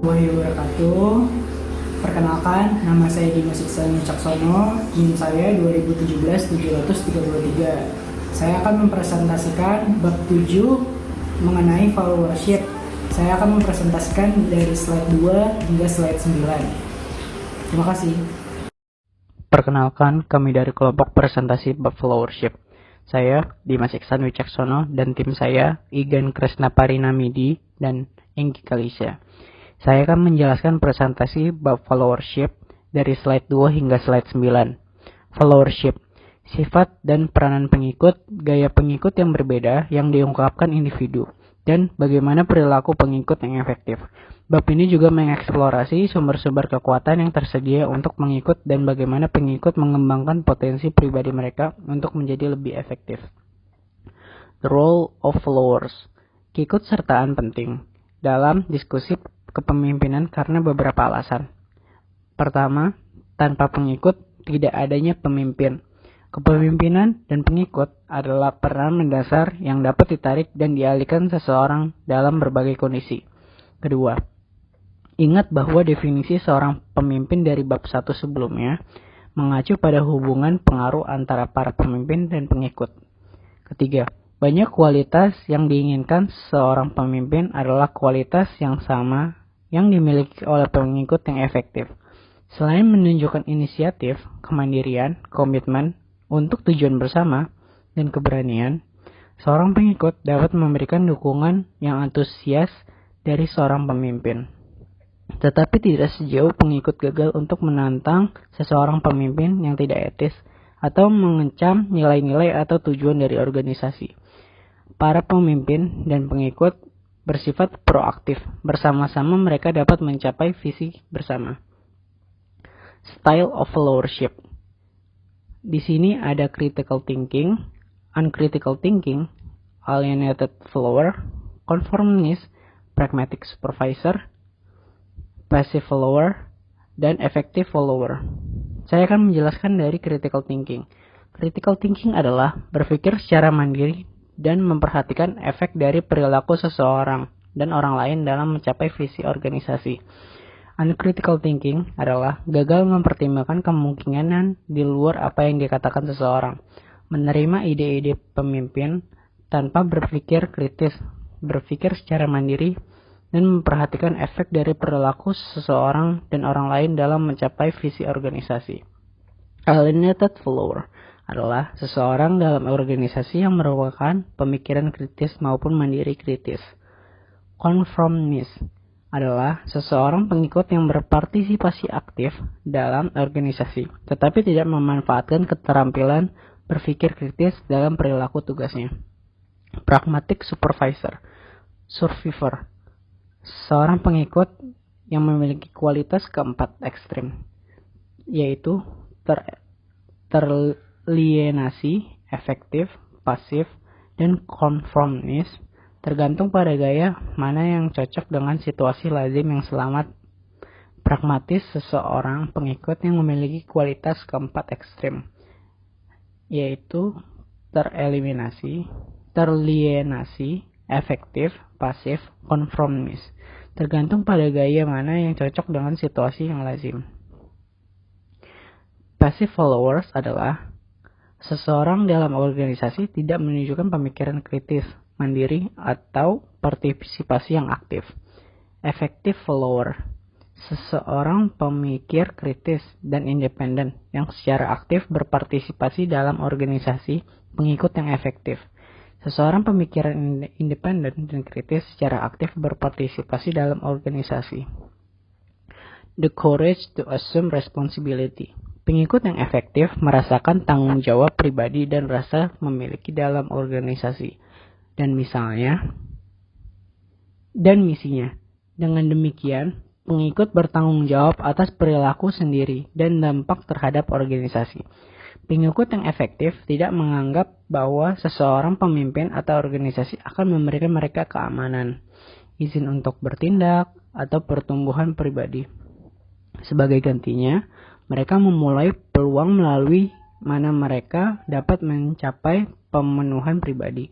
warahmatullahi wabarakatuh. Perkenalkan, nama saya Dimas Iksan Wicaksono, NIM saya 2017-733. Saya akan mempresentasikan bab 7 mengenai followership. Saya akan mempresentasikan dari slide 2 hingga slide 9. Terima kasih. Perkenalkan, kami dari kelompok presentasi bab followership. Saya, Dimas Iksan Wicaksono, dan tim saya, Igan Kresna Parinamidi dan Enggi Kalisa. Saya akan menjelaskan presentasi bab followership dari slide 2 hingga slide 9. Followership, sifat dan peranan pengikut, gaya pengikut yang berbeda yang diungkapkan individu, dan bagaimana perilaku pengikut yang efektif. Bab ini juga mengeksplorasi sumber-sumber kekuatan yang tersedia untuk pengikut dan bagaimana pengikut mengembangkan potensi pribadi mereka untuk menjadi lebih efektif. The role of followers, keikutsertaan penting dalam diskusi kepemimpinan karena beberapa alasan. Pertama, tanpa pengikut tidak adanya pemimpin. Kepemimpinan dan pengikut adalah peran mendasar yang dapat ditarik dan dialihkan seseorang dalam berbagai kondisi. Kedua, ingat bahwa definisi seorang pemimpin dari bab 1 sebelumnya mengacu pada hubungan pengaruh antara para pemimpin dan pengikut. Ketiga, banyak kualitas yang diinginkan seorang pemimpin adalah kualitas yang sama yang dimiliki oleh pengikut yang efektif. Selain menunjukkan inisiatif, kemandirian, komitmen untuk tujuan bersama, dan keberanian, seorang pengikut dapat memberikan dukungan yang antusias dari seorang pemimpin. Tetapi tidak sejauh pengikut gagal untuk menantang seseorang pemimpin yang tidak etis atau mengancam nilai-nilai atau tujuan dari organisasi. Para pemimpin dan pengikut bersifat proaktif. Bersama-sama mereka dapat mencapai visi bersama. Style of followership. Di sini ada critical thinking, uncritical thinking, alienated follower, conformist, pragmatic supervisor, passive follower, dan effective follower. Saya akan menjelaskan dari critical thinking. Critical thinking adalah berpikir secara mandiri dan memperhatikan efek dari perilaku seseorang dan orang lain dalam mencapai visi organisasi. Uncritical thinking adalah gagal mempertimbangkan kemungkinan di luar apa yang dikatakan seseorang, menerima ide-ide pemimpin tanpa berpikir kritis, berpikir secara mandiri, dan memperhatikan efek dari perilaku seseorang dan orang lain dalam mencapai visi organisasi. Alienated follower adalah seseorang dalam organisasi yang merupakan pemikiran kritis maupun mandiri kritis. Conformist adalah seseorang pengikut yang berpartisipasi aktif dalam organisasi, tetapi tidak memanfaatkan keterampilan berpikir kritis dalam perilaku tugasnya. Pragmatic supervisor, survivor, seorang pengikut yang memiliki kualitas keempat ekstrim, yaitu teralienasi, efektif, pasif, dan konformis, tergantung pada gaya mana yang cocok dengan situasi lazim yang selamat. Pragmatis, seseorang pengikut yang memiliki kualitas keempat ekstrim, yaitu teralienasi, efektif, pasif, konformis, tergantung pada gaya mana yang cocok dengan situasi yang lazim. Passive followers adalah seseorang dalam organisasi tidak menunjukkan pemikiran kritis, mandiri, atau partisipasi yang aktif. Effective follower, seseorang pemikir kritis dan independen yang secara aktif berpartisipasi dalam organisasi pengikut yang efektif. Seseorang pemikiran independen dan kritis secara aktif berpartisipasi dalam organisasi. The courage to assume responsibility. Pengikut yang efektif merasakan tanggung jawab pribadi dan rasa memiliki dalam organisasi dan misinya. Dengan demikian, pengikut bertanggung jawab atas perilaku sendiri dan dampak terhadap organisasi. Pengikut yang efektif tidak menganggap bahwa seseorang pemimpin atau organisasi akan memberikan mereka keamanan, izin untuk bertindak, atau pertumbuhan pribadi. Sebagai gantinya, mereka memulai peluang melalui mana mereka dapat mencapai pemenuhan pribadi,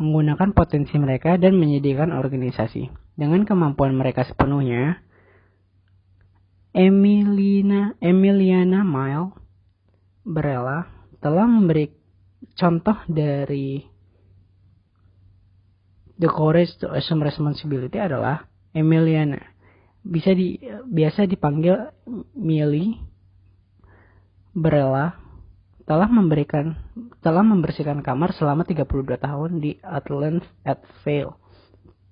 menggunakan potensi mereka dan menyediakan organisasi. Dengan kemampuan mereka sepenuhnya, Emiliana Mile Barella telah memberi contoh dari The Courage to Assume Responsibility adalah Emiliana. Biasa dipanggil Millie Barella telah membersihkan kamar selama 32 tahun di Atlantis at Vail,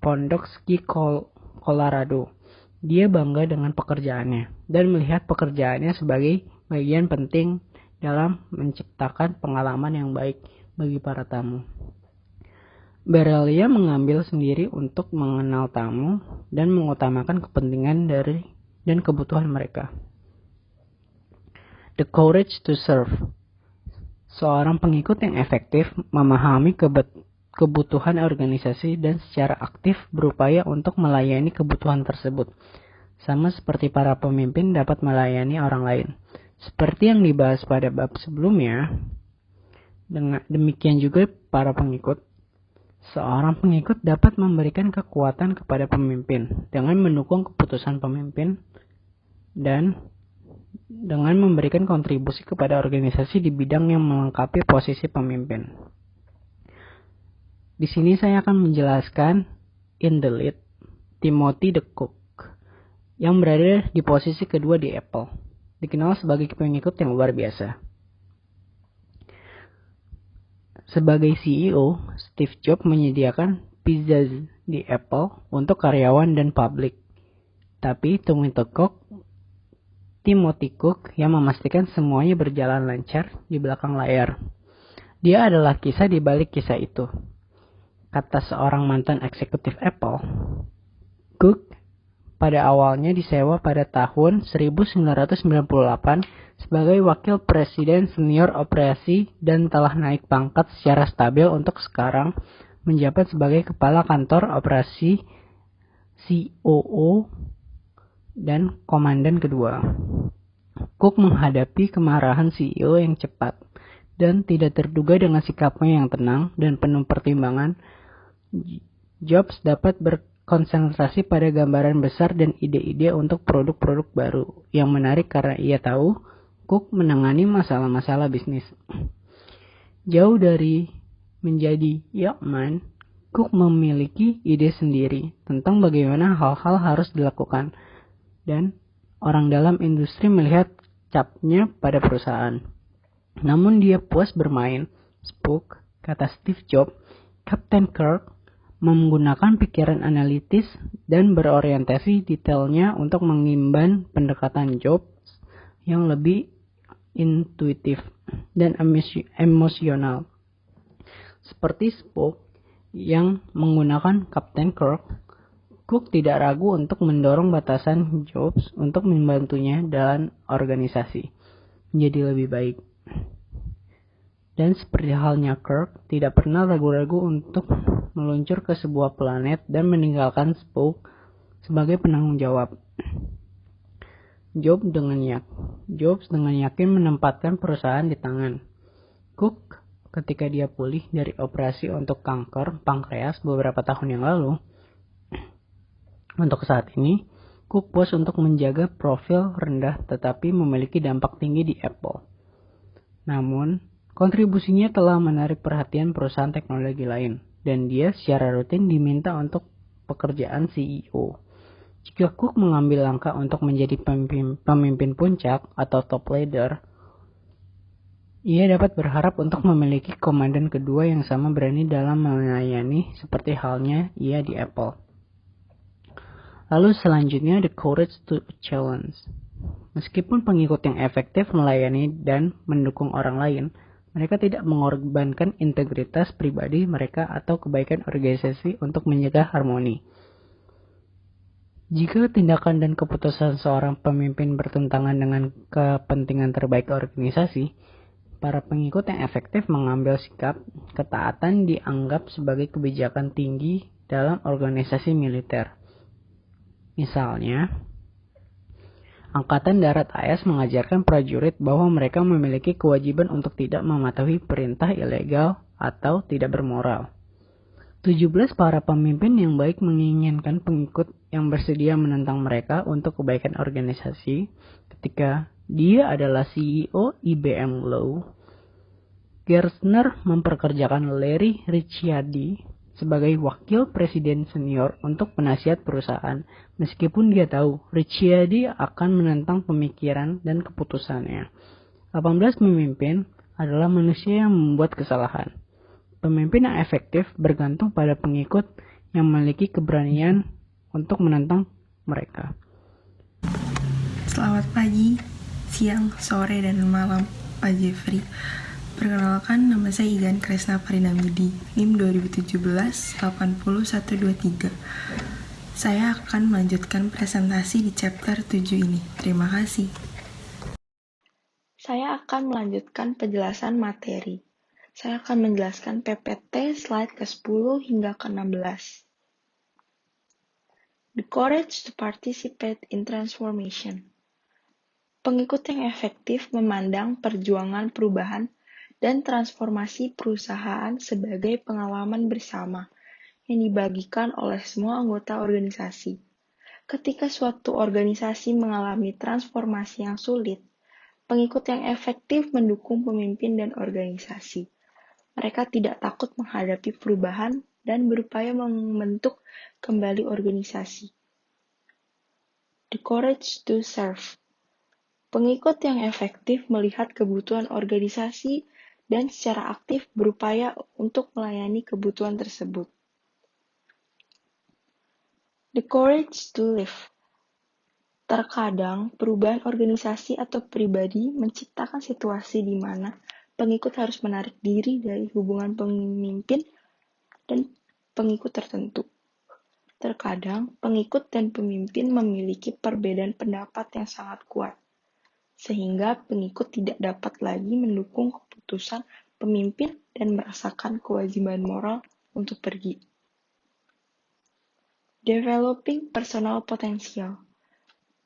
Pondok Ski Colorado. Dia bangga dengan pekerjaannya dan melihat pekerjaannya sebagai bagian penting dalam menciptakan pengalaman yang baik bagi para tamu. Barella mengambil sendiri untuk mengenal tamu dan mengutamakan kepentingan dan kebutuhan mereka. The Courage to Serve. Seorang pengikut yang efektif memahami kebutuhan organisasi dan secara aktif berupaya untuk melayani kebutuhan tersebut. Sama seperti para pemimpin dapat melayani orang lain. Seperti yang dibahas pada bab sebelumnya, demikian juga para pengikut. Seorang pengikut dapat memberikan kekuatan kepada pemimpin dengan mendukung keputusan pemimpin dan dengan memberikan kontribusi kepada organisasi di bidang yang melengkapi posisi pemimpin. Di sini saya akan menjelaskan in the lead Timothy the Cook yang berada di posisi kedua di Apple, dikenal sebagai pengikut yang luar biasa. Sebagai CEO, Steve Jobs menyediakan pizza di Apple untuk karyawan dan publik. Tapi Timothy Cook yang memastikan semuanya berjalan lancar di belakang layar. Dia adalah kisah di balik kisah itu. Kata seorang mantan eksekutif Apple, Cook pada awalnya disewa pada tahun 1998 sebagai wakil presiden senior operasi dan telah naik pangkat secara stabil untuk sekarang menjabat sebagai kepala kantor operasi, COO, dan komandan kedua. Cook menghadapi kemarahan CEO yang cepat dan tidak terduga dengan sikapnya yang tenang dan penuh pertimbangan. Jobs dapat berkonsentrasi pada gambaran besar dan ide-ide untuk produk-produk baru yang menarik karena ia tahu Cook menangani masalah-masalah bisnis. Jauh dari menjadi Yachtman, Cook memiliki ide sendiri tentang bagaimana hal-hal harus dilakukan dan orang dalam industri melihat capnya pada perusahaan. Namun dia puas bermain Spook, kata Steve Jobs. Kapten Kirk menggunakan pikiran analitis dan berorientasi detailnya untuk mengimban pendekatan Jobs yang lebih intuitif dan emosional. Seperti Spook yang menggunakan Kapten Kirk, Cook tidak ragu untuk mendorong batasan Jobs untuk membantunya dalam organisasi menjadi lebih baik. Dan seperti halnya Kirk, tidak pernah ragu-ragu untuk meluncur ke sebuah planet dan meninggalkan Spook sebagai penanggung jawab. Jobs dengan yakin menempatkan perusahaan di tangan Cook ketika dia pulih dari operasi untuk kanker pankreas beberapa tahun yang lalu. Untuk saat ini, Cook puas untuk menjaga profil rendah tetapi memiliki dampak tinggi di Apple. Namun, kontribusinya telah menarik perhatian perusahaan teknologi lain, dan dia secara rutin diminta untuk pekerjaan CEO. Jika Cook mengambil langkah untuk menjadi pemimpin puncak atau top leader, ia dapat berharap untuk memiliki komandan kedua yang sama berani dalam melayani seperti halnya ia di Apple. Lalu selanjutnya, the courage to challenge. Meskipun pengikut yang efektif melayani dan mendukung orang lain, mereka tidak mengorbankan integritas pribadi mereka atau kebaikan organisasi untuk menjaga harmoni. Jika tindakan dan keputusan seorang pemimpin bertentangan dengan kepentingan terbaik organisasi, para pengikut yang efektif mengambil sikap ketaatan dianggap sebagai kebijakan tinggi dalam organisasi militer. Misalnya, Angkatan Darat AS mengajarkan prajurit bahwa mereka memiliki kewajiban untuk tidak mematuhi perintah ilegal atau tidak bermoral. 17. Para pemimpin yang baik menginginkan pengikut yang bersedia menentang mereka untuk kebaikan organisasi. Ketika dia adalah CEO IBM Law, Gerstner memperkerjakan Larry Ricciardi sebagai wakil presiden senior untuk penasihat perusahaan, meskipun dia tahu Ricciardi akan menentang pemikiran dan keputusannya. 18. Pemimpin adalah manusia yang membuat kesalahan. Pemimpin yang efektif bergantung pada pengikut yang memiliki keberanian untuk menentang mereka. Selamat pagi, siang, sore, dan malam, Pak Jeffrey. Perkenalkan, nama saya Igan Kresna Parinamidi, NIM 2017-80123. Saya akan melanjutkan presentasi di chapter 7 ini. Terima kasih. Saya akan melanjutkan penjelasan materi. Saya akan menjelaskan PPT slide ke-10 hingga ke-16. The courage to participate in transformation. Pengikut yang efektif memandang perjuangan perubahan dan transformasi perusahaan sebagai pengalaman bersama yang dibagikan oleh semua anggota organisasi. Ketika suatu organisasi mengalami transformasi yang sulit, pengikut yang efektif mendukung pemimpin dan organisasi. Mereka tidak takut menghadapi perubahan dan berupaya membentuk kembali organisasi. The courage to serve. Pengikut yang efektif melihat kebutuhan organisasi dan secara aktif berupaya untuk melayani kebutuhan tersebut. The courage to live. Terkadang, perubahan organisasi atau pribadi menciptakan situasi di mana pengikut harus menarik diri dari hubungan pemimpin dan pengikut tertentu. Terkadang, pengikut dan pemimpin memiliki perbedaan pendapat yang sangat kuat, sehingga pengikut tidak dapat lagi mendukung keputusan pemimpin dan merasakan kewajiban moral untuk pergi. Developing personal potential.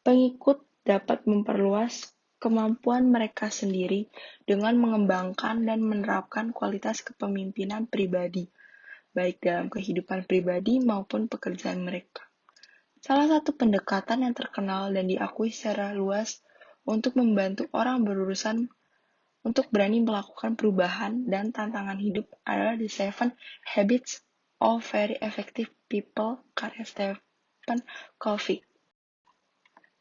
Pengikut dapat memperluas kemampuan mereka sendiri dengan mengembangkan dan menerapkan kualitas kepemimpinan pribadi, baik dalam kehidupan pribadi maupun pekerjaan mereka. Salah satu pendekatan yang terkenal dan diakui secara luas untuk membantu orang berurusan untuk berani melakukan perubahan dan tantangan hidup adalah The 7 Habits of Very Effective People karya Stephen Covey.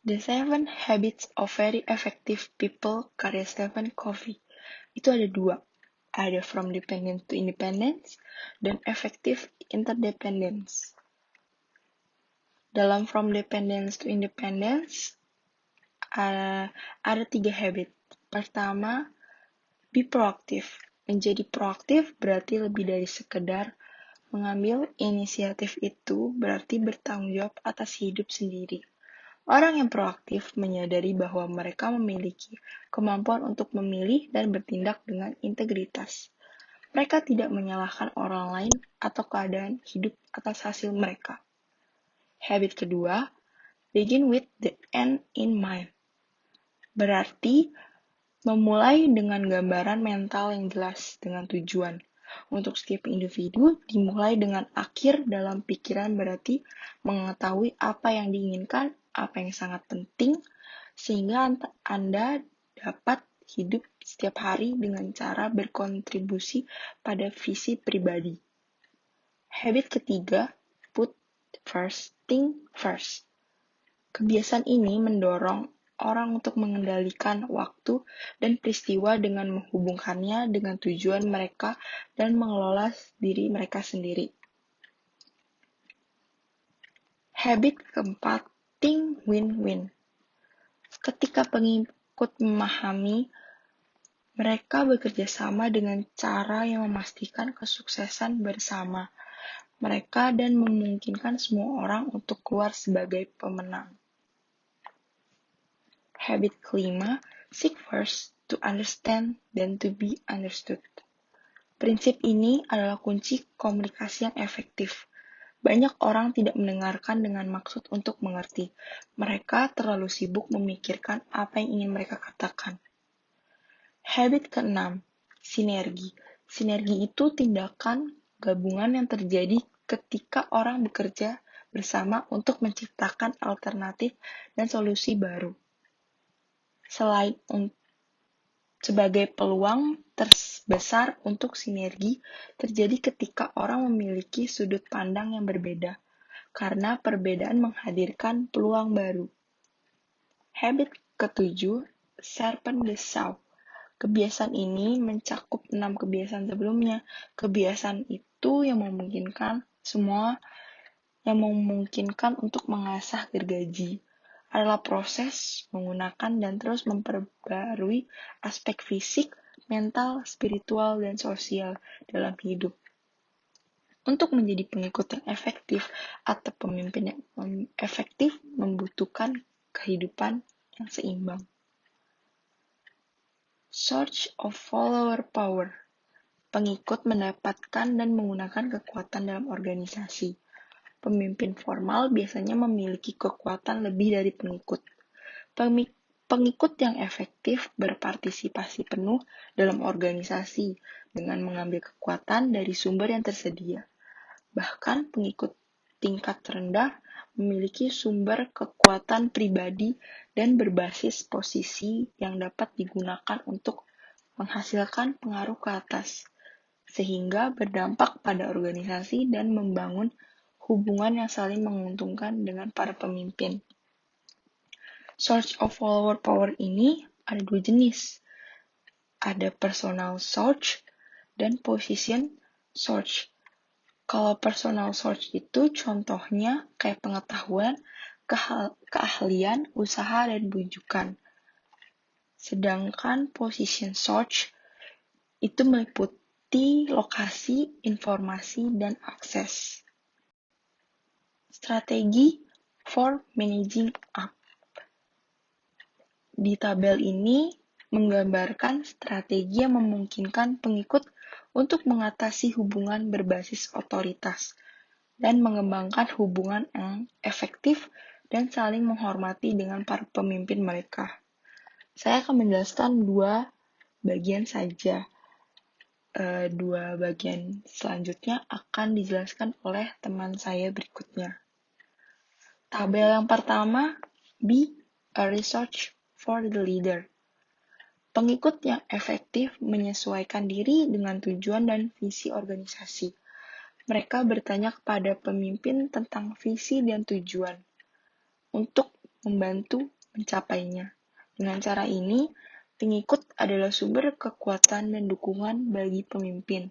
The 7 Habits of Very Effective People karya Stephen Covey. Itu ada 2. Ada From Dependence to Independence dan Effective Interdependence. Dalam From Dependence to Independence ada 3 habit. Pertama, be proactive. Menjadi proaktif berarti lebih dari sekedar mengambil inisiatif, itu berarti bertanggung jawab atas hidup sendiri. Orang yang proaktif menyadari bahwa mereka memiliki kemampuan untuk memilih dan bertindak dengan integritas. Mereka tidak menyalahkan orang lain atau keadaan hidup atas hasil mereka. Habit kedua, begin with the end in mind. Berarti memulai dengan gambaran mental yang jelas dengan tujuan. Untuk setiap individu, dimulai dengan akhir dalam pikiran berarti mengetahui apa yang diinginkan, apa yang sangat penting, sehingga Anda dapat hidup setiap hari dengan cara berkontribusi pada visi pribadi. Habit ketiga, put first thing first. Kebiasaan ini mendorong orang untuk mengendalikan waktu dan peristiwa dengan menghubungkannya dengan tujuan mereka dan mengelola diri mereka sendiri. Habit keempat, think win-win. Ketika pengikut memahami, mereka bekerja sama dengan cara yang memastikan kesuksesan bersama mereka dan memungkinkan semua orang untuk keluar sebagai pemenang. Habit kelima, seek first to understand then to be understood. Prinsip ini adalah kunci komunikasi yang efektif. Banyak orang tidak mendengarkan dengan maksud untuk mengerti. Mereka terlalu sibuk memikirkan apa yang ingin mereka katakan. Habit keenam, sinergi. Sinergi itu tindakan gabungan yang terjadi ketika orang bekerja bersama untuk menciptakan alternatif dan solusi baru. Selain sebagai peluang terbesar untuk sinergi terjadi ketika orang memiliki sudut pandang yang berbeda, karena perbedaan menghadirkan peluang baru. Habit ke-7, Serpent the Saw. Kebiasaan ini mencakup 6 kebiasaan sebelumnya. Kebiasaan itu yang memungkinkan untuk mengasah gergaji adalah proses menggunakan dan terus memperbarui aspek fisik, mental, spiritual, dan sosial dalam hidup. Untuk menjadi pengikut yang efektif atau pemimpin yang efektif membutuhkan kehidupan yang seimbang. Source of follower power. Pengikut mendapatkan dan menggunakan kekuatan dalam organisasi. Pemimpin formal biasanya memiliki kekuatan lebih dari pengikut. Pengikut yang efektif berpartisipasi penuh dalam organisasi dengan mengambil kekuatan dari sumber yang tersedia. Bahkan pengikut tingkat rendah memiliki sumber kekuatan pribadi dan berbasis posisi yang dapat digunakan untuk menghasilkan pengaruh ke atas, sehingga berdampak pada organisasi dan membangun hubungan yang saling menguntungkan dengan para pemimpin. Source of follower power ini ada 2 jenis. Ada personal source dan position source. Kalau personal source itu contohnya kayak pengetahuan, keahlian, usaha, dan bujukan. Sedangkan position source itu meliputi lokasi, informasi, dan akses. Strategi for managing up. Di tabel ini menggambarkan strategi yang memungkinkan pengikut untuk mengatasi hubungan berbasis otoritas dan mengembangkan hubungan yang efektif dan saling menghormati dengan para pemimpin mereka. Saya akan menjelaskan 2 bagian saja. 2 bagian selanjutnya akan dijelaskan oleh teman saya berikutnya. Tabel yang pertama, be a resource for the leader. Pengikut yang efektif menyesuaikan diri dengan tujuan dan visi organisasi. Mereka bertanya kepada pemimpin tentang visi dan tujuan untuk membantu mencapainya. Dengan cara ini, pengikut adalah sumber kekuatan dan dukungan bagi pemimpin.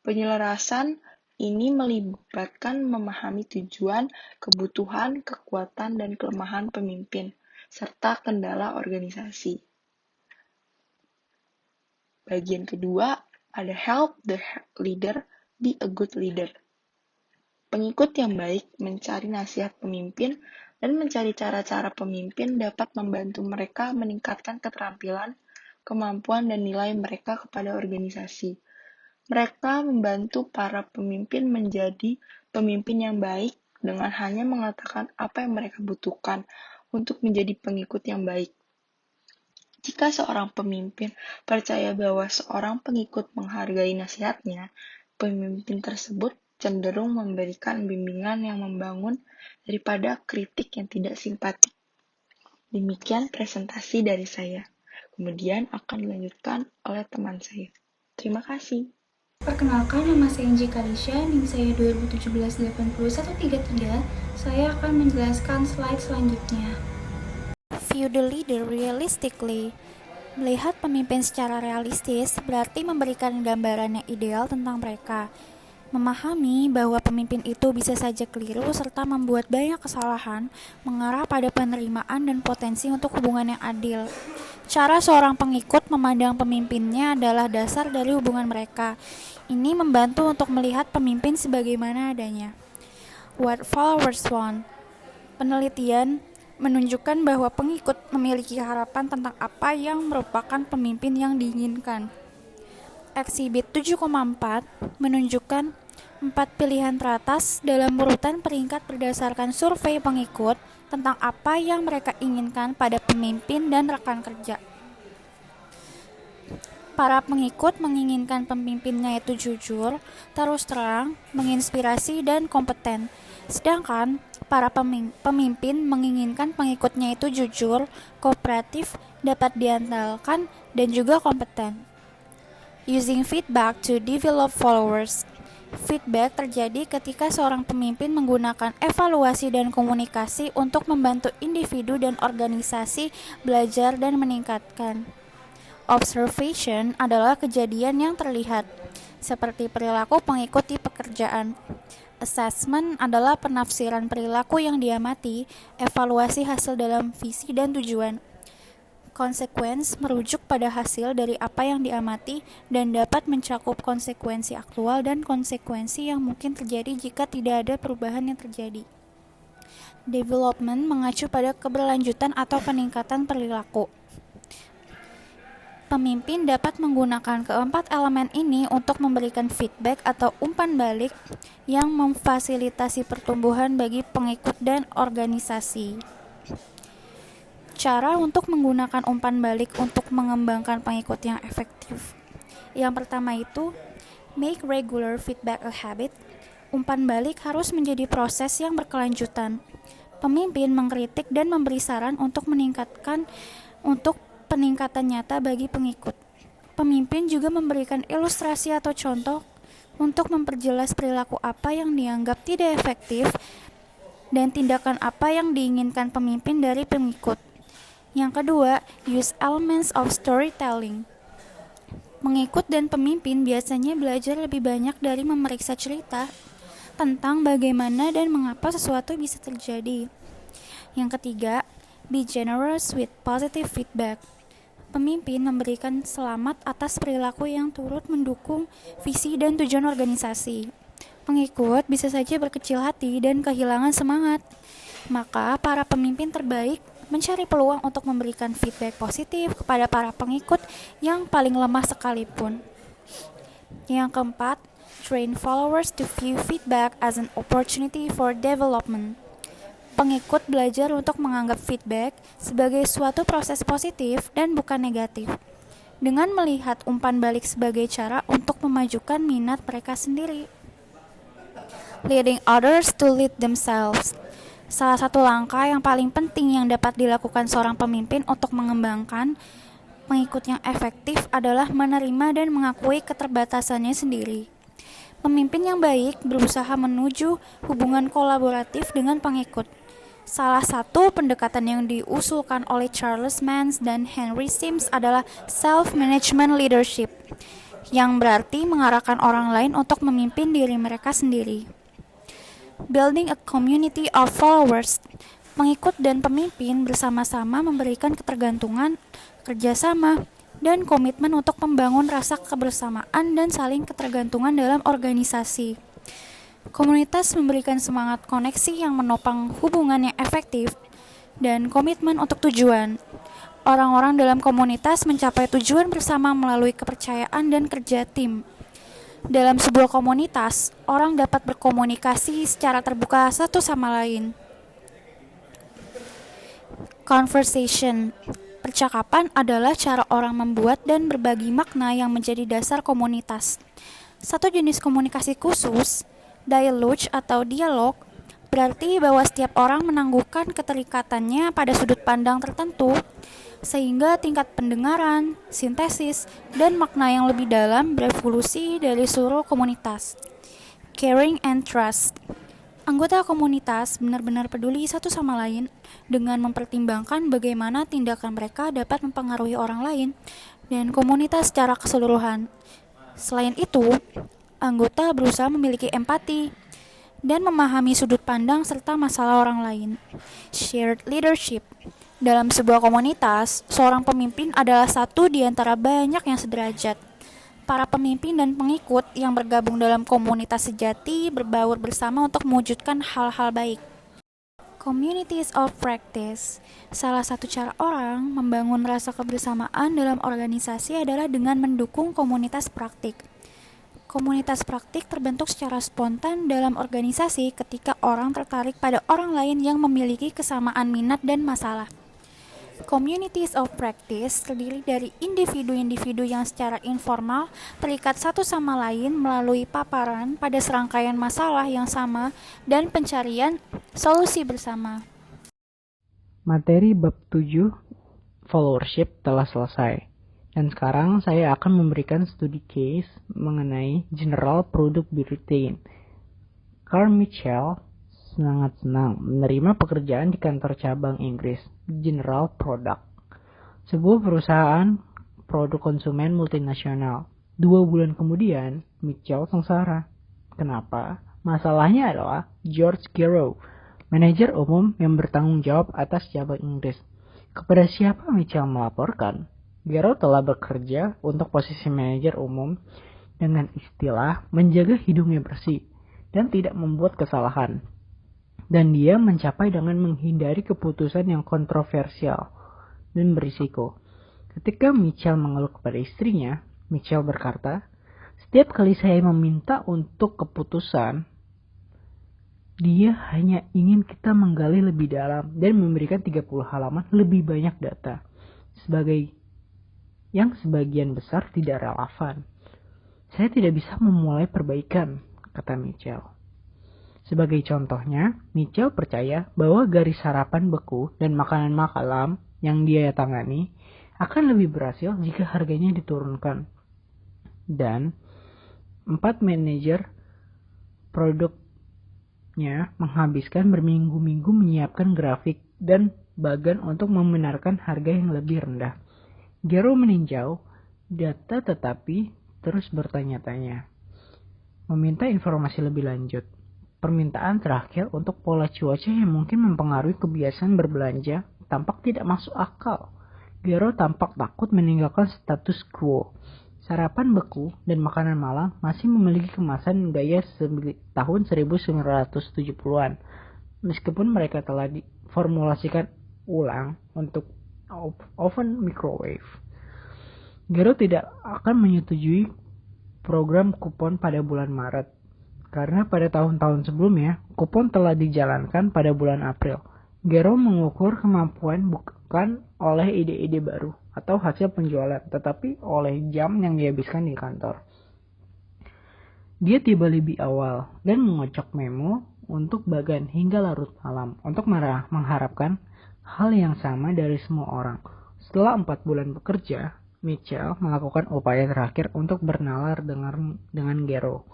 Penyelarasan ini melibatkan memahami tujuan, kebutuhan, kekuatan, dan kelemahan pemimpin, serta kendala organisasi. Bagian kedua, ada help the leader be a good leader. Pengikut yang baik mencari nasihat pemimpin dan mencari cara-cara pemimpin dapat membantu mereka meningkatkan keterampilan, kemampuan, dan nilai mereka kepada organisasi. Mereka membantu para pemimpin menjadi pemimpin yang baik dengan hanya mengatakan apa yang mereka butuhkan untuk menjadi pengikut yang baik. Jika seorang pemimpin percaya bahwa seorang pengikut menghargai nasihatnya, pemimpin tersebut cenderung memberikan bimbingan yang membangun daripada kritik yang tidak simpatik. Demikian presentasi dari saya. Kemudian akan dilanjutkan oleh teman saya. Terima kasih. Perkenalkan, nama saya Inji Kalisha, NIM saya 2017-8133. Saya akan menjelaskan slide selanjutnya. View the leader realistically. Melihat pemimpin secara realistis berarti memberikan gambaran yang ideal tentang mereka. Memahami bahwa pemimpin itu bisa saja keliru serta membuat banyak kesalahan mengarah pada penerimaan dan potensi untuk hubungan yang adil. Cara seorang pengikut memandang pemimpinnya adalah dasar dari hubungan mereka. Ini membantu untuk melihat pemimpin sebagaimana adanya. What followers want. Penelitian menunjukkan bahwa pengikut memiliki harapan tentang apa yang merupakan pemimpin yang diinginkan. Exhibit 7,4 menunjukkan 4 pilihan teratas dalam urutan peringkat berdasarkan survei pengikut tentang apa yang mereka inginkan pada pemimpin dan rekan kerja. para pengikut menginginkan pemimpinnya itu jujur, terus terang, menginspirasi, dan kompeten. Sedangkan para pemimpin menginginkan pengikutnya itu jujur, kooperatif, dapat diandalkan, dan juga kompeten. Using feedback to develop followers. Feedback terjadi ketika seorang pemimpin menggunakan evaluasi dan komunikasi untuk membantu individu dan organisasi belajar dan meningkatkan. Observation adalah kejadian yang terlihat, seperti perilaku pengikut di pekerjaan. Assessment adalah penafsiran perilaku yang diamati, evaluasi hasil dalam visi dan tujuan. Consequence merujuk pada hasil dari apa yang diamati dan dapat mencakup konsekuensi aktual dan konsekuensi yang mungkin terjadi jika tidak ada perubahan yang terjadi. Development mengacu pada keberlanjutan atau peningkatan perilaku. Pemimpin dapat menggunakan keempat elemen ini untuk memberikan feedback atau umpan balik yang memfasilitasi pertumbuhan bagi pengikut dan organisasi. Cara untuk menggunakan umpan balik untuk mengembangkan pengikut yang efektif. Yang pertama itu, make regular feedback a habit. Umpan balik harus menjadi proses yang berkelanjutan. Pemimpin mengkritik dan memberi saran untuk peningkatan nyata bagi pengikut. Pemimpin juga memberikan ilustrasi atau contoh untuk memperjelas perilaku apa yang dianggap tidak efektif dan tindakan apa yang diinginkan pemimpin dari pengikut. Yang kedua, use elements of storytelling. Pengikut dan pemimpin biasanya belajar lebih banyak dari memeriksa cerita tentang bagaimana dan mengapa sesuatu bisa terjadi. Yang ketiga, be generous with positive feedback. Pemimpin memberikan selamat atas perilaku yang turut mendukung visi dan tujuan organisasi. Pengikut bisa saja berkecil hati dan kehilangan semangat. Maka para pemimpin terbaik mencari peluang untuk memberikan feedback positif kepada para pengikut yang paling lemah sekalipun. Yang keempat, train followers to view feedback as an opportunity for development. Pengikut belajar untuk menganggap feedback sebagai suatu proses positif dan bukan negatif, dengan melihat umpan balik sebagai cara untuk memajukan minat mereka sendiri. Leading others to lead themselves. Salah satu langkah yang paling penting yang dapat dilakukan seorang pemimpin untuk mengembangkan pengikut yang efektif adalah menerima dan mengakui keterbatasannya sendiri. Pemimpin yang baik berusaha menuju hubungan kolaboratif dengan pengikut. Salah satu pendekatan yang diusulkan oleh Charles Mans dan Henry Sims adalah self-management leadership, yang berarti mengarahkan orang lain untuk memimpin diri mereka sendiri. Building a community of followers. Pengikut dan pemimpin bersama-sama memberikan ketergantungan, kerjasama, dan komitmen untuk membangun rasa kebersamaan dan saling ketergantungan dalam organisasi. Komunitas memberikan semangat koneksi yang menopang hubungan yang efektif dan komitmen untuk tujuan. Orang-orang dalam komunitas mencapai tujuan bersama melalui kepercayaan dan kerja tim. Dalam sebuah komunitas, orang dapat berkomunikasi secara terbuka satu sama lain. Conversation. Percakapan adalah cara orang membuat dan berbagi makna yang menjadi dasar komunitas. Satu jenis komunikasi khusus, dialogue atau dialog, berarti bahwa setiap orang menangguhkan keterikatannya pada sudut pandang tertentu, sehingga tingkat pendengaran, sintesis, dan makna yang lebih dalam berevolusi dari seluruh komunitas. Caring and trust. Anggota komunitas benar-benar peduli satu sama lain dengan mempertimbangkan bagaimana tindakan mereka dapat mempengaruhi orang lain dan komunitas secara keseluruhan. Selain itu, anggota berusaha memiliki empati dan memahami sudut pandang serta masalah orang lain. Shared leadership. Dalam sebuah komunitas, seorang pemimpin adalah satu di antara banyak yang sederajat. Para pemimpin dan pengikut yang bergabung dalam komunitas sejati berbaur bersama untuk mewujudkan hal-hal baik. Communities of practice. Salah satu cara orang membangun rasa kebersamaan dalam organisasi adalah dengan mendukung komunitas praktik. Komunitas praktik terbentuk secara spontan dalam organisasi ketika orang tertarik pada orang lain yang memiliki kesamaan minat dan masalah. Communities of practice terdiri dari individu-individu yang secara informal terikat satu sama lain melalui paparan pada serangkaian masalah yang sama dan pencarian solusi bersama. Materi bab 7 followership telah selesai. Dan sekarang saya akan memberikan studi case mengenai General Product Britain. Carl Mitchell sangat senang menerima pekerjaan di kantor cabang Inggris, General Product, sebuah perusahaan produk konsumen multinasional. 2 bulan kemudian, Mitchell sengsara. Kenapa? Masalahnya adalah George Gero, manajer umum yang bertanggung jawab atas cabang Inggris. Kepada siapa Mitchell melaporkan? Gero telah bekerja untuk posisi manajer umum dengan istilah menjaga hidungnya bersih dan tidak membuat kesalahan. Dan dia mencapai dengan menghindari keputusan yang kontroversial dan berisiko. Ketika Mitchell mengeluh kepada istrinya, Mitchell berkata, "Setiap kali saya meminta untuk keputusan, dia hanya ingin kita menggali lebih dalam dan memberikan 30 halaman lebih banyak data, sebagian besar tidak relevan. Saya tidak bisa memulai perbaikan," kata Mitchell. Sebagai contohnya, Mitchell percaya bahwa garis harapan beku dan makanan malam yang dia tangani akan lebih berhasil jika harganya diturunkan. Dan 4 manajer produknya menghabiskan berminggu-minggu menyiapkan grafik dan bagan untuk membenarkan harga yang lebih rendah. Gero meninjau data tetapi terus bertanya-tanya, meminta informasi lebih lanjut. Permintaan terakhir untuk pola cuaca yang mungkin mempengaruhi kebiasaan berbelanja tampak tidak masuk akal. Gero tampak takut meninggalkan status quo. Sarapan beku dan makanan malam masih memiliki kemasan gaya tahun 1970-an, meskipun mereka telah diformulasikan ulang untuk oven microwave. Gero tidak akan menyetujui program kupon pada bulan Maret, karena pada tahun-tahun sebelumnya, kupon telah dijalankan pada bulan April. Gero mengukur kemampuan bukan oleh ide-ide baru atau hasil penjualan, tetapi oleh jam yang dihabiskan di kantor. Dia tiba lebih awal dan mengocok memo untuk bagan hingga larut malam untuk mengharapkan hal yang sama dari semua orang. Setelah 4 bulan bekerja, Mitchell melakukan upaya terakhir untuk bernalar dengan Gero.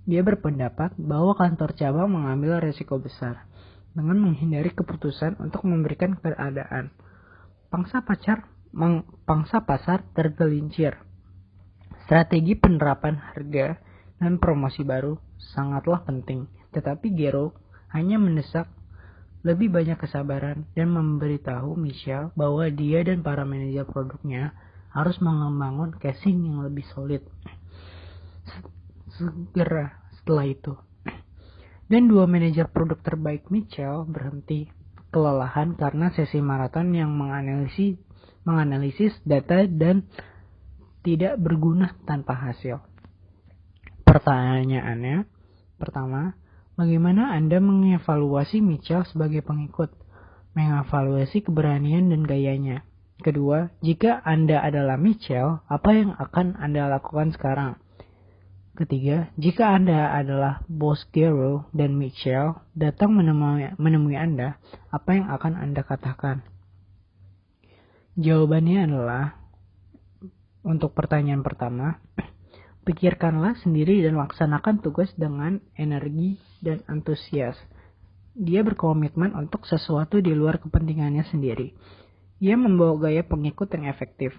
Dia berpendapat bahwa kantor cabang mengambil risiko besar dengan menghindari keputusan untuk memberikan keadaan. Pangsa pasar tergelincir. Strategi penerapan harga dan promosi baru sangatlah penting, tetapi Gero hanya mendesak lebih banyak kesabaran dan memberitahu Mitchell bahwa dia dan para manajer produknya harus membangun casing yang lebih solid segera setelah itu. Dan 2 manajer produk terbaik Mitchell berhenti kelelahan karena sesi maraton yang menganalisis data dan tidak berguna tanpa hasil. Pertanyaannya, pertama, bagaimana Anda mengevaluasi Mitchell sebagai pengikut? Mengevaluasi keberanian dan gayanya. Kedua, jika Anda adalah Mitchell, apa yang akan Anda lakukan sekarang? Ketiga, jika Anda adalah bos Gero dan Mitchell datang menemui Anda, apa yang akan Anda katakan? Jawabannya adalah, untuk pertanyaan pertama, pikirkanlah sendiri dan laksanakan tugas dengan energi dan antusias. Dia berkomitmen untuk sesuatu di luar kepentingannya sendiri. Ia membawa gaya pengikut yang efektif,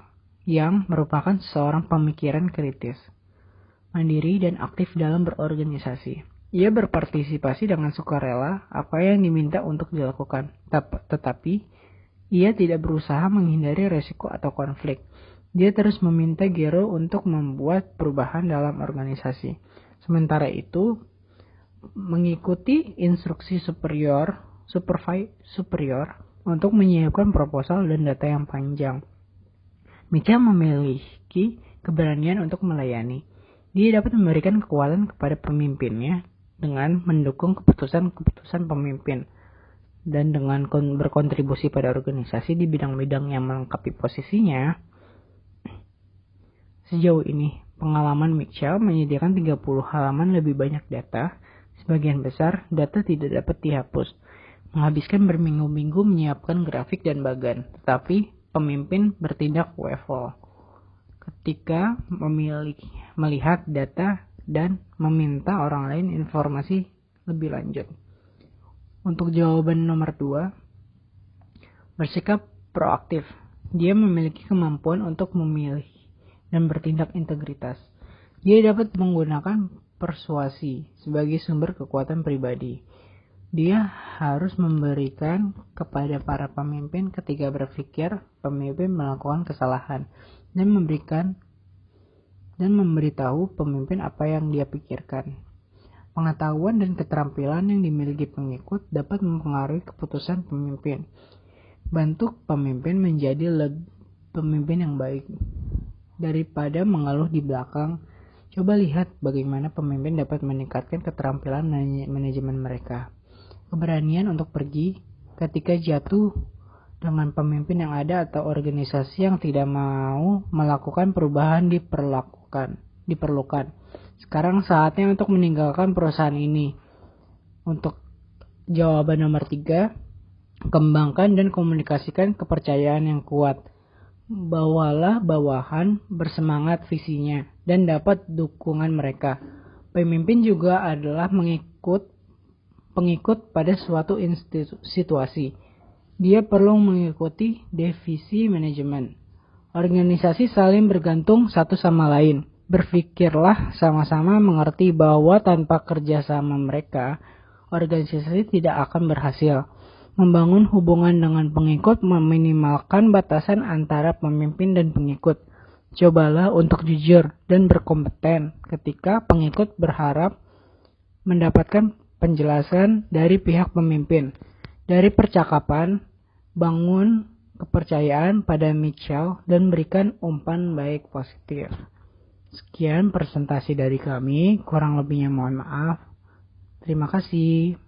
yang merupakan seorang pemikiran kritis, mandiri dan aktif dalam berorganisasi. Ia berpartisipasi dengan sukarela apa yang diminta untuk dilakukan, tetapi ia tidak berusaha menghindari resiko atau konflik. Dia terus meminta Gero untuk membuat perubahan dalam organisasi. Sementara itu, mengikuti instruksi superior untuk menyiapkan proposal dan data yang panjang. Mitchell memiliki keberanian untuk melayani. Dia dapat memberikan kekuatan kepada pemimpinnya dengan mendukung keputusan-keputusan pemimpin. dan dengan berkontribusi pada organisasi di bidang-bidang yang melengkapi posisinya. Sejauh ini, pengalaman Mitchell menyediakan 30 halaman lebih banyak data. Sebagian besar data tidak dapat dihapus, menghabiskan berminggu-minggu menyiapkan grafik dan bagan, tetapi pemimpin bertindak WFO ketika melihat data dan meminta orang lain informasi lebih lanjut. Untuk jawaban nomor 2, bersikap proaktif. Dia memiliki kemampuan untuk memilih dan bertindak integritas. Dia dapat menggunakan persuasi sebagai sumber kekuatan pribadi. Dia harus memberikan kepada para pemimpin ketika berpikir pemimpin melakukan kesalahan dan memberitahu pemimpin apa yang dia pikirkan. Pengetahuan dan keterampilan yang dimiliki pengikut dapat mempengaruhi keputusan pemimpin. Bantu pemimpin menjadi pemimpin yang baik. Daripada mengeluh di belakang, coba lihat bagaimana pemimpin dapat meningkatkan keterampilan manajemen mereka. Keberanian untuk pergi ketika jatuh dengan pemimpin yang ada atau organisasi yang tidak mau melakukan perubahan diperlukan. Sekarang saatnya untuk meninggalkan perusahaan ini. Untuk jawaban nomor 3, kembangkan dan komunikasikan kepercayaan yang kuat. Bawalah bawahan bersemangat visinya dan dapat dukungan mereka. Pemimpin juga adalah pengikut pada suatu situasi. Dia perlu mengikuti divisi manajemen. Organisasi saling bergantung satu sama lain. Berpikirlah sama-sama mengerti bahwa tanpa kerjasama mereka, organisasi tidak akan berhasil. Membangun hubungan dengan pengikut meminimalkan batasan antara pemimpin dan pengikut. Cobalah untuk jujur dan berkompeten ketika pengikut berharap mendapatkan penjelasan dari pihak pemimpin. Dari percakapan, bangun kepercayaan pada Mitchell dan berikan umpan baik positif. Sekian presentasi dari kami, kurang lebihnya mohon maaf. Terima kasih.